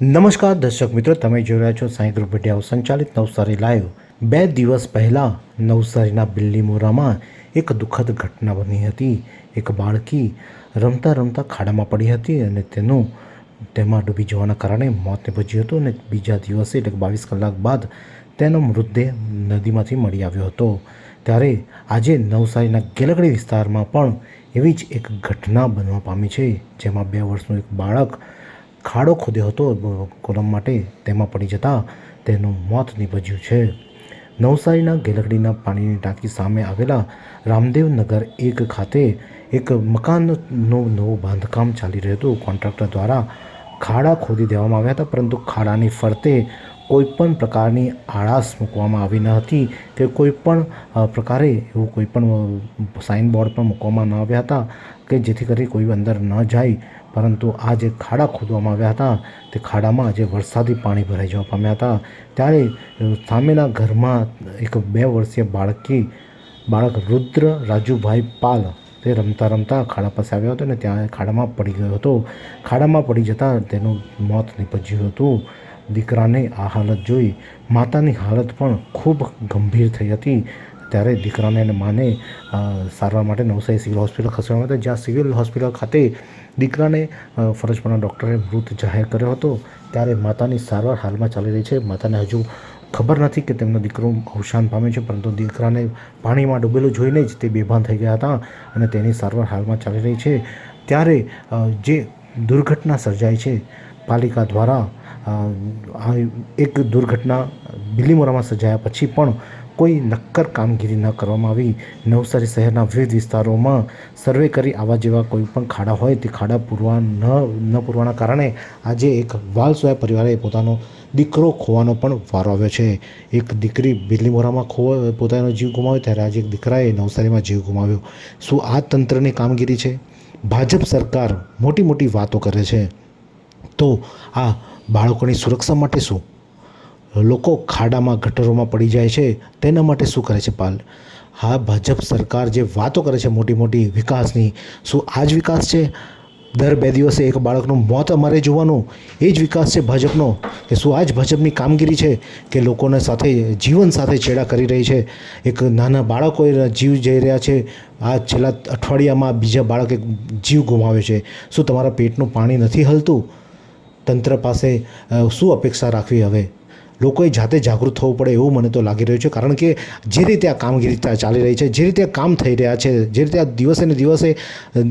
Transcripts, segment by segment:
નમસ્કાર દર્શક મિત્રો, તમે જોઈ રહ્યા છો સાંઈ ગ્રુપ મીડિયા સંચાલિત નવસારી લાઈવ। 2 દિવસ પહેલાં નવસારીના બિલ્લીમોરામાં એક દુઃખદ ઘટના બની હતી। એક બાળકી રમતા રમતા ખાડામાં પડી હતી અને તેમાં ડૂબી જવાના કારણે મોત નીપજ્યું હતું અને બીજા દિવસે એટલે 22 કલાક બાદ તેનો મૃતદેહ નદીમાંથી મળી આવ્યો હતો। ત્યારે આજે નવસારીના ગેલગડી વિસ્તારમાં પણ એવી જ એક ઘટના બનવા પામી છે, જેમાં 2 વર્ષનું એક બાળક ખાડો ખોદ્યો હતો કોલમ માટે, તેમાં પડી જતાં તેનું મોત નીપજ્યું છે। નવસારીના ગેલગડીના પાણીની ટાંકી સામે આવેલા રામદેવનગર 1 ખાતે એક મકાનનું નવું બાંધકામ ચાલી રહ્યું હતું। કોન્ટ્રાક્ટર દ્વારા ખાડા ખોદી દેવામાં આવ્યા હતા, પરંતુ ખાડાની ફરતે કોઈપણ પ્રકારની આળાશ મૂકવામાં આવી ન હતી કે કોઈપણ પ્રકારે એવું કોઈપણ સાઇનબોર્ડ પણ મૂકવામાં ન આવ્યા હતા કે જેથી કરી કોઈ અંદર ન જાય। પરંતુ આ જે ખાડા ખોદવામાં આવ્યા હતા તે ખાડામાં આજે વરસાદી પાણી ભરાઈ જવા પામ્યા હતા। ત્યારે સામેના ઘરમાં એક 2 વર્ષીય બાળક રુદ્ર રાજુભાઈ પાલ તે રમતા રમતા ખાડા પાસે આવ્યો હતો અને ત્યાં ખાડામાં પડી ગયો હતો। ખાડામાં પડી જતાં તેનું મોત નીપજ્યું હતું। દીકરાને આ હાલત જોઈ માતાની હાલત પણ ખૂબ ગંભીર થઈ હતી। ત્યારે દીકરાને અને માને સારવાર માટે નવસારી સિવિલ હોસ્પિટલ ખસેડવામાં હતા, જ્યાં સિવિલ હોસ્પિટલ ખાતે દીકરાને ફરજ પરના ડૉક્ટરે મૃત જાહેર કર્યો હતો। ત્યારે માતાની સારવાર હાલમાં ચાલી રહી છે। માતાને હજુ ખબર નથી કે તેમનો દીકરો અવસાન પામ્યો છે, પરંતુ દીકરાને પાણીમાં ડૂબેલું જોઈને જ તે બેભાન થઈ ગયા હતા અને તેની સારવાર હાલમાં ચાલી રહી છે। ત્યારે જે દુર્ઘટના સર્જાઈ છે, પાલિકા દ્વારા એક દુર્ઘટના બિલ્લીમોરામાં સર્જાયા પછી પણ કોઈ નક્કર કામગીરી ન કરવામાં આવી। નવસારી શહેરના વિવિધ વિસ્તારોમાં સર્વે કરી આવા જેવા કોઈ પણ ખાડા હોય તે ખાડા પૂરવાના કારણે આજે એક વાલસોયા પરિવારે પોતાનો દીકરો ખોવાનો પણ વારો આવ્યો છે। એક દીકરી બિલ્લીમોરામાં પોતાનો જીવ ગુમાવ્યો, ત્યારે આજે એક દીકરાએ નવસારીમાં જીવ ગુમાવ્યો। શું આ તંત્રની કામગીરી છે? ભાજપ સરકાર મોટી મોટી વાતો કરે છે, તો આ બાળકોની સુરક્ષા માટે શું? લોકો ખાડામાં ગટરોમાં પડી જાય છે તેના માટે શું કરે છે પાલ? હા, ભાજપ સરકાર જે વાતો કરે છે મોટી મોટી વિકાસની, શું આ જ વિકાસ છે? દર 2 દિવસે એક બાળકનું મોત અમારે જોવાનું, એ જ વિકાસ છે ભાજપનો? કે શું આ જ ભાજપની કામગીરી છે કે લોકોને જીવન સાથે છેડા કરી રહી છે? એક નાના બાળકોએ જીવ જઈ રહ્યા છે। આ છેલ્લા અઠવાડિયામાં બીજા બાળકે જીવ ગુમાવ્યો છે। શું તમારા પેટનું પાણી નથી હલતું? તંત્ર પાસે શું અપેક્ષા રાખવી? હવે લોકોએ જાતે જાગૃત થવું પડે એવું મને તો લાગી રહ્યું છે, કારણ કે જે રીતે આ કામગીરી ચાલી રહી છે, જે રીતે આ કામ થઈ રહ્યા છે, જે રીતે આ દિવસે ને દિવસે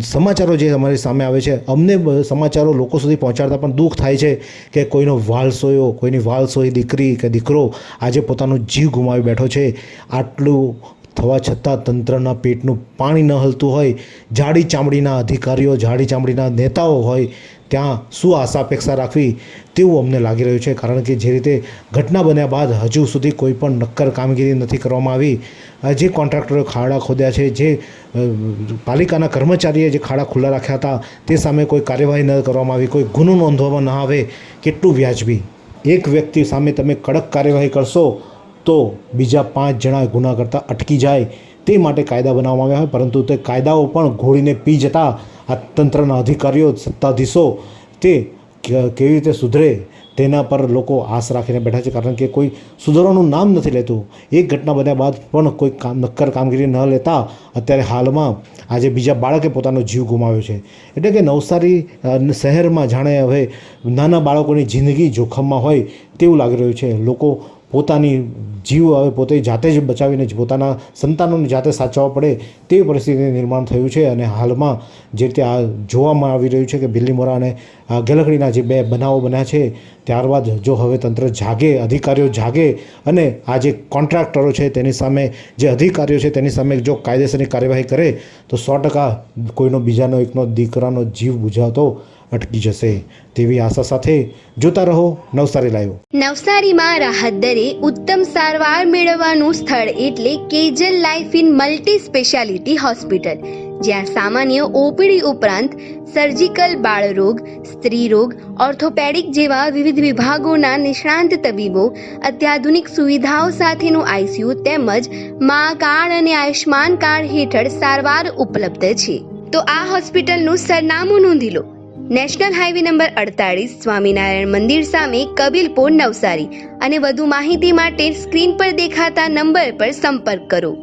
સમાચારો જે અમારી સામે આવે છે, અમને સમાચારો લોકો સુધી પહોંચાડતા પણ દુઃખ થાય છે કે કોઈની વાલસોઈ દીકરી કે દીકરો આજે પોતાનો જીવ ગુમાવી બેઠો છે। આટલું થવા છતાં તંત્રના પેટનું પાણી ન હલતું હોય, જાડી ચામડીના અધિકારીઓ, જાડી ચામડીના નેતાઓ હોય, ત્યાં શું આશા અપેક્ષા રાખવી તેવું અમને લાગી રહ્યું છે। કારણ કે જે રીતે ઘટના બન્યા બાદ હજુ સુધી કોઈ પણ નક્કર કામગીરી નથી કરવામાં આવી। જે કોન્ટ્રાક્ટરોએ ખાડા ખોદ્યા છે, જે પાલિકાના કર્મચારીએ જે ખાડા ખુલ્લા રાખ્યા હતા, તે સામે કોઈ કાર્યવાહી ન કરવામાં આવી, કોઈ ગુનો નોંધવામાં ન આવે, કેટલું વ્યાજબી? એક વ્યક્તિ સામે તમે કડક કાર્યવાહી કરશો તો બીજા 5 જણા ગુના કરતા અટકી જાય, તે માટે કાયદા બનાવવામાં આવ્યા હોય, પરંતુ તે કાયદાઓ પણ ઘોળીને પી જતા આ તંત્રના અધિકારીઓ, સત્તાધીશો તે કેવી રીતે સુધરે તેના પર લોકો આશ રાખીને બેઠા છે, કારણ કે કોઈ સુધારવાનું નામ નથી લેતું। એક ઘટના બન્યા બાદ પણ કોઈ નક્કર કામગીરી ન લેતા અત્યારે હાલમાં આજે બીજા બાળકે પોતાનો જીવ ગુમાવ્યો છે। એટલે કે નવસારી શહેરમાં જાણે હવે નાના બાળકોની જિંદગી જોખમમાં હોય તેવું લાગી રહ્યું છે। લોકો પોતાની જીવ હવે પોતે જાતે જ બચાવીને પોતાના સંતાનોને જાતે સાચવવા પડે તેવી પરિસ્થિતિનું નિર્માણ થયું છે। અને હાલમાં જે રીતે આ જોવામાં આવી રહ્યું છે કે બિલ્લીમોરા અને ગેલગડીના જે 2 બનાવો બન્યા છે, ત્યારબાદ જો હવે તંત્ર જાગે, અધિકારીઓ જાગે અને આ જે કોન્ટ્રાક્ટરો છે તેની સામે, જે અધિકારીઓ છે તેની સામે જો કાયદેસરની કાર્યવાહી કરે તો 100% કોઈનો બીજાનો એકનો દીકરાનો જીવ બુઝાવતો અટકી જશે તેવી આશા સાથે જોતા રહો નવસારી લાઈવ। નવસારીમાં રાહત દરે ઉત્તમ સારવાર મેળવવાનું સ્થળ એટલે કેજલ life in multi speciality hospital, જ્યાં સામાન્ય ઓપીડી ઉપરાંત સર્જિકલ, બાળરોગ, સ્ત્રી રોગ, ઓર્થોપેડિક જેવા વિવિધ વિભાગોના નિષ્ણાંત તબીબો, અત્યાધુનિક સુવિધાઓ સાથેનું આઈસીયુ તેમજ મા કાર્ડ અને આયુષ્માન કાર્ડ હેઠળ સારવાર ઉપલબ્ધ છે। તો આ હોસ્પિટલનું સરનામું નોંધી લો। નેશનલ હાઈવે નંબર 48 સ્વામિનારાયણ મંદિર સામે કબીલપુર નવસારી અને વધુ માહિતી માટે સ્ક્રીન પર દેખાતા નંબર પર સંપર્ક કરો.